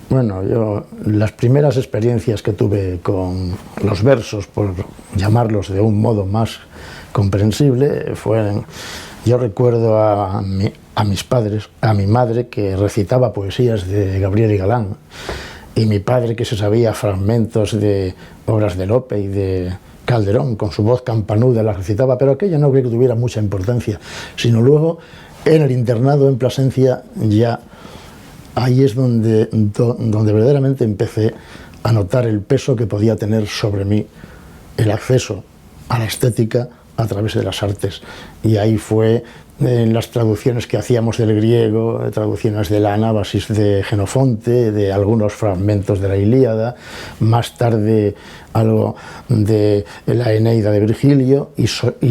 Bueno, yo las primeras experiencias que tuve con los versos, por llamarlos de un modo más comprensible, fueron, yo recuerdo a mis padres, a mi madre que recitaba poesías de Gabriel y Galán, y mi padre que se sabía fragmentos de obras de Lope y de Calderón, con su voz campanuda las recitaba, pero aquello no creo que tuviera mucha importancia, sino luego en el internado en Plasencia ya. Ahí es donde verdaderamente empecé a notar el peso que podía tener sobre mí el acceso a la estética a través de las artes. Y ahí fue en las traducciones que hacíamos del griego, traducciones de la Anábasis de Jenofonte, de algunos fragmentos de la Ilíada, más tarde algo de la Eneida de Virgilio y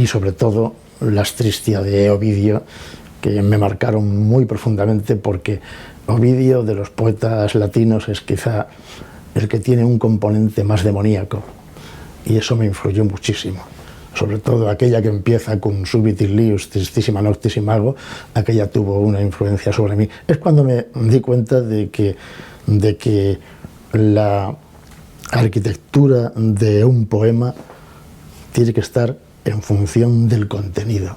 sobre todo las Tristia de Ovidio, que me marcaron muy profundamente porque Ovidio, de los poetas latinos, es quizá el que tiene un componente más demoníaco, y eso me influyó muchísimo. Sobre todo aquella que empieza con Subit illius, Tristissima noctis imago, aquella tuvo una influencia sobre mí. Es cuando me di cuenta de que la arquitectura de un poema tiene que estar en función del contenido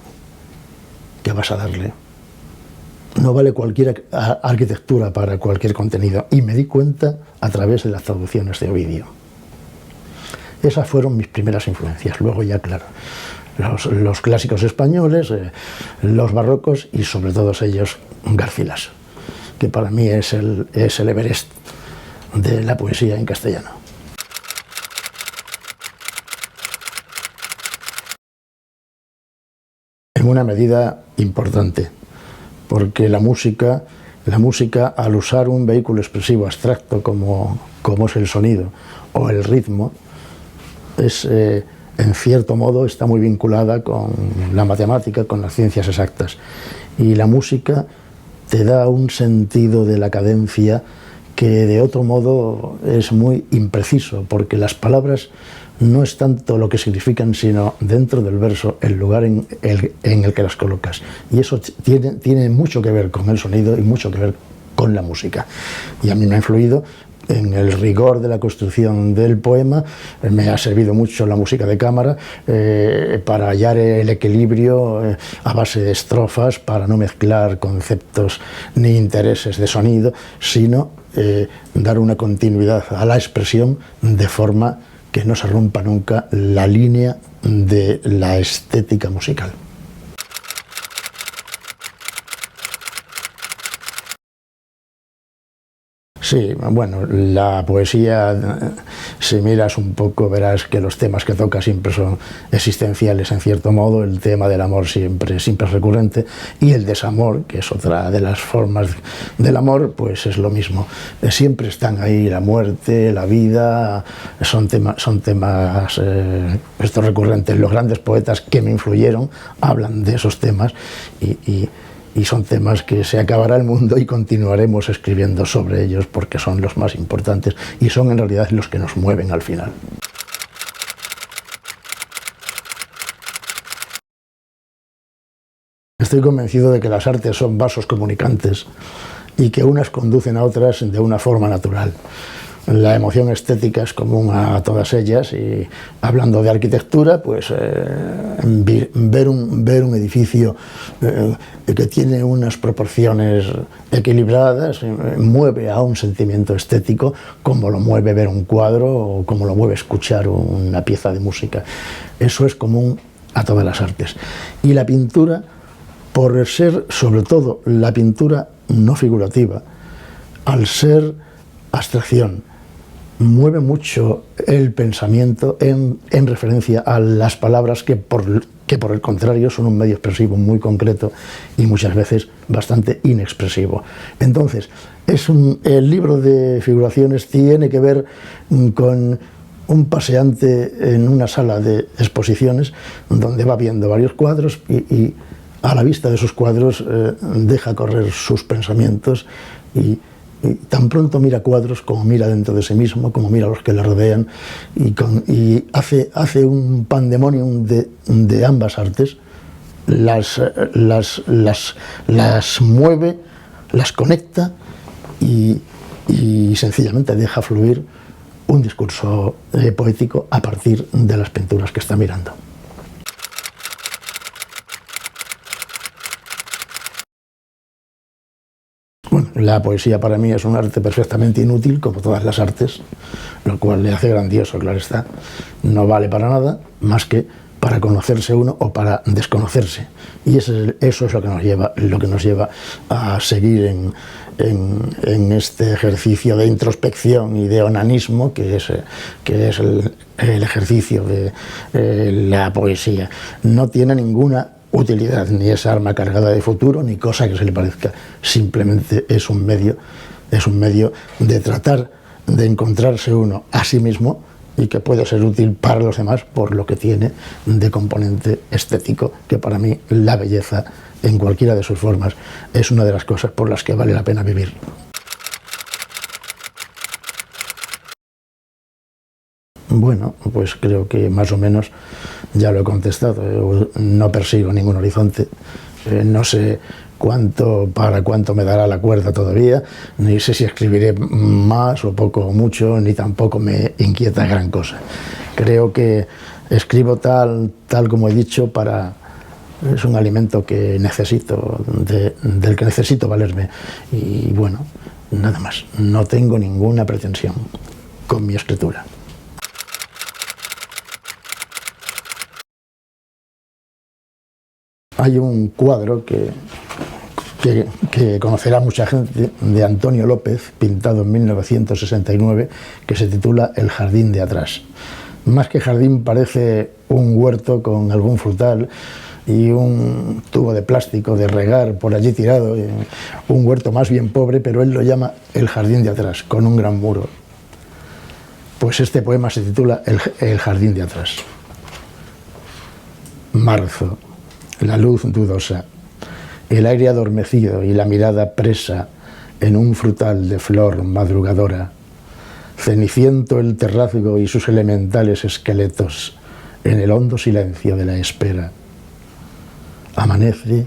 que vas a darle. No vale cualquier arquitectura para cualquier contenido, y me di cuenta a través de las traducciones de Ovidio. Esas fueron mis primeras influencias. Luego ya, claro, los clásicos españoles, los barrocos y sobre todos ellos Garcilas, que para mí es el Everest de la poesía en castellano. En una medida importante, porque la música, al usar un vehículo expresivo abstracto como es el sonido o el ritmo, en cierto modo está muy vinculada con la matemática, con las ciencias exactas. Y la música te da un sentido de la cadencia que de otro modo es muy impreciso, porque las palabras no es tanto lo que significan, sino dentro del verso, el lugar en el que las colocas. Y eso tiene mucho que ver con el sonido y mucho que ver con la música. Y a mí me ha influido en el rigor de la construcción del poema. Me ha servido mucho la música de cámara para hallar el equilibrio a base de estrofas, para no mezclar conceptos ni intereses de sonido, sino dar una continuidad a la expresión de forma que no se rompa nunca la línea de la estética musical. Sí, bueno, la poesía, si miras un poco, verás que los temas que toca siempre son existenciales en cierto modo. El tema del amor siempre es recurrente, y el desamor, que es otra de las formas del amor, pues es lo mismo. Siempre están ahí la muerte, la vida, son temas estos recurrentes. Los grandes poetas que me influyeron hablan de esos temas y son temas que se acabará el mundo y continuaremos escribiendo sobre ellos porque son los más importantes y son en realidad los que nos mueven al final. Estoy convencido de que las artes son vasos comunicantes y que unas conducen a otras de una forma natural. La emoción estética es común a todas ellas, y hablando de arquitectura, pues ver un edificio que tiene unas proporciones equilibradas mueve a un sentimiento estético, como lo mueve ver un cuadro o como lo mueve escuchar una pieza de música. Eso es común a todas las artes. Y la pintura, por ser sobre todo la pintura no figurativa, al ser abstracción, mueve mucho el pensamiento en referencia a las palabras que por el contrario son un medio expresivo muy concreto y muchas veces bastante inexpresivo. Entonces, el libro de figuraciones tiene que ver con un paseante en una sala de exposiciones donde va viendo varios cuadros y a la vista de esos cuadros deja correr sus pensamientos Y tan pronto mira cuadros como mira dentro de sí mismo, como mira a los que le rodean, y hace un pandemonium de ambas artes, las mueve, las conecta y sencillamente deja fluir un discurso poético a partir de las pinturas que está mirando. Bueno, la poesía para mí es un arte perfectamente inútil, como todas las artes, lo cual le hace grandioso, claro está. No vale para nada más que para conocerse uno o para desconocerse. Y eso es lo que nos lleva a seguir en este ejercicio de introspección y de onanismo que es el ejercicio de la poesía. No tiene ninguna utilidad, ni es arma cargada de futuro, ni cosa que se le parezca. Simplemente es un medio de tratar de encontrarse uno a sí mismo y que puede ser útil para los demás por lo que tiene de componente estético, que para mí la belleza, en cualquiera de sus formas, es una de las cosas por las que vale la pena vivir. Bueno, pues creo que más o menos ya lo he contestado. No persigo ningún horizonte, no sé para cuánto me dará la cuerda todavía, ni sé si escribiré más o poco o mucho, ni tampoco me inquieta gran cosa. Creo que escribo tal como he dicho es un alimento que necesito, del que necesito valerme, y bueno, nada más. No tengo ninguna pretensión con mi escritura. Hay un cuadro que conocerá mucha gente, de Antonio López, pintado en 1969, que se titula El jardín de atrás. Más que jardín parece un huerto con algún frutal y un tubo de plástico de regar por allí tirado, un huerto más bien pobre, pero él lo llama El jardín de atrás, con un gran muro. Pues este poema se titula El jardín de atrás. Marzo, la luz dudosa, el aire adormecido y la mirada presa en un frutal de flor madrugadora, ceniciento el terrazgo y sus elementales esqueletos en el hondo silencio de la espera. Amanece,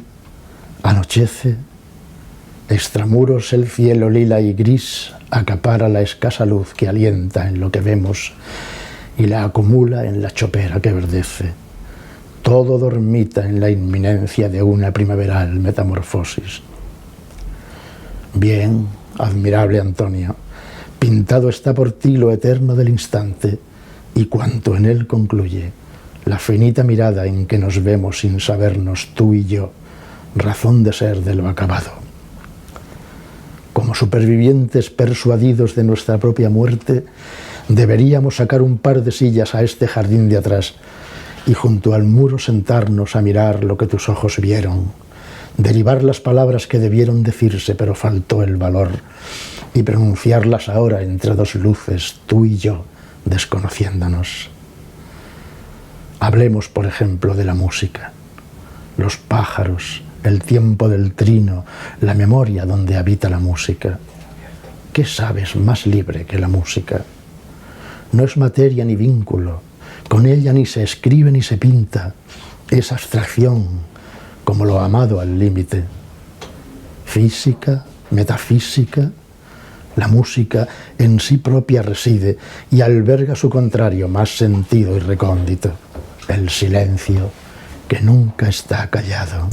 anochece, extramuros el cielo lila y gris acapara la escasa luz que alienta en lo que vemos y la acumula en la chopera que verdece. Todo dormita en la inminencia de una primaveral metamorfosis. Bien, admirable Antonio, pintado está por ti lo eterno del instante y cuanto en él concluye, la finita mirada en que nos vemos sin sabernos tú y yo, razón de ser de lo acabado. Como supervivientes persuadidos de nuestra propia muerte, deberíamos sacar un par de sillas a este jardín de atrás y junto al muro sentarnos a mirar lo que tus ojos vieron, derivar las palabras que debieron decirse pero faltó el valor, y pronunciarlas ahora entre dos luces, tú y yo, desconociéndonos. Hablemos, por ejemplo, de la música, los pájaros, el tiempo del trino, la memoria donde habita la música. ¿Qué sabes más libre que la música? No es materia ni vínculo, con ella ni se escribe ni se pinta, es abstracción, como lo amado al límite. Física, metafísica, la música en sí propia reside y alberga su contrario más sentido y recóndito, el silencio que nunca está callado.